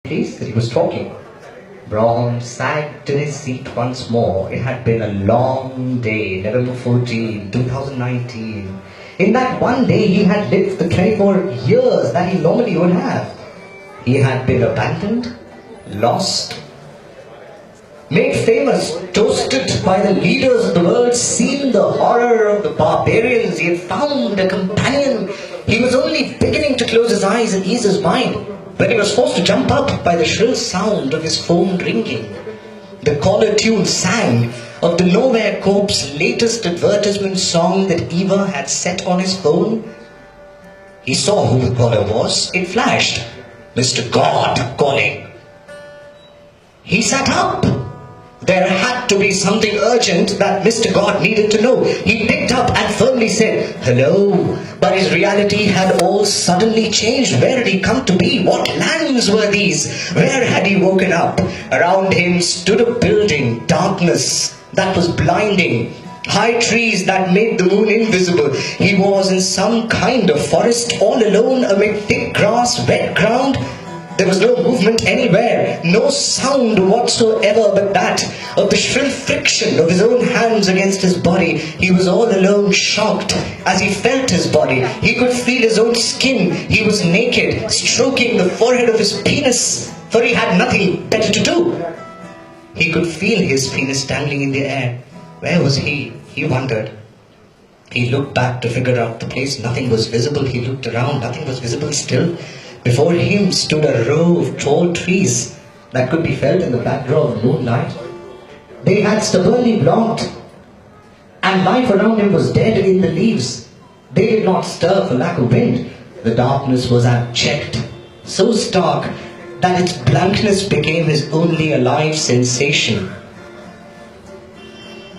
Place that he was talking. Braun sagged to his seat once more. It had been a long day, November 14, 2019. In that one day, he had lived the 24 years that he normally would have. He had been abandoned, lost, made famous, toasted by the leaders of the world, seen the horror of the barbarians. He had found a companion. He was only beginning to close his eyes and ease his mind when he was forced to jump up by the shrill sound of his phone ringing. The caller tune sang of the Nowhere Corp's latest advertisement song that Eva had set on his phone. He saw who the caller was. It flashed. Mr. God calling. He sat up. There had to be something urgent that Mr. God needed to know. He picked up and firmly said, "Hello." But his reality had all suddenly changed. Where had he come to be? What lands were these? Where had he woken up? Around him stood a building, darkness that was blinding, high trees that made the moon invisible. He was in some kind of forest, all alone amid thick grass, wet ground. There was no movement anywhere, no sound whatsoever but that of the shrill friction of his own hands against his body. He was all alone, shocked as he felt his body. He could feel his own skin. He was naked, stroking the forehead of his penis, for he had nothing better to do. He could feel his penis dangling in the air. Where was he? He wondered. He looked back to figure out the place. Nothing was visible. He looked around. Nothing was visible still. Before him stood a row of tall trees that could be felt in the background of moonlight. They had stubbornly blocked, and life around him was dead in the leaves. They did not stir for lack of wind. The darkness was abject, so stark that its blankness became his only alive sensation.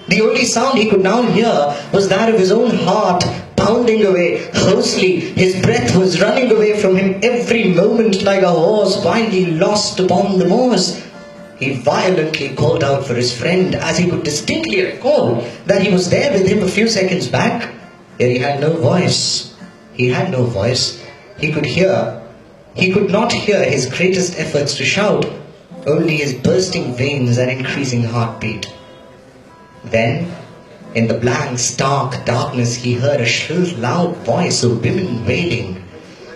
The only sound he could now hear was that of his own heart pounding away hoarsely. His breath was running away from him every moment like a horse wildly lost upon the moors. He violently called out for his friend, as he could distinctly recall that he was there with him a few seconds back. Yet he had no voice. He had no voice. He could not hear his greatest efforts to shout, only his bursting veins and increasing heartbeat. Then, in the blank, stark darkness, he heard a shrill, loud voice of women wailing.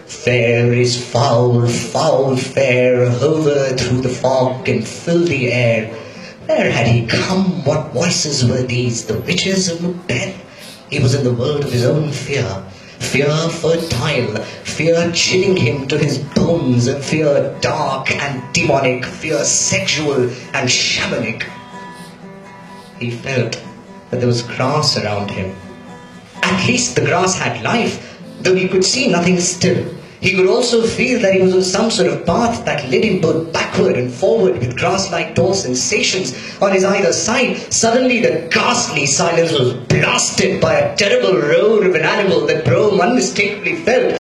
Fair is foul, foul fair, hover through the fog and fill the air. Where had he come? What voices were these? The witches of Macbeth? He was in the world of his own fear. Fear fertile, fear chilling him to his bones, a fear dark and demonic, fear sexual and shamanic. He felt that there was grass around him. At least the grass had life, though he could see nothing still. He could also feel that he was on some sort of path that led him both backward and forward with grass-like dull sensations on his either side. Suddenly the ghastly silence was blasted by a terrible roar of an animal that Brome unmistakably felt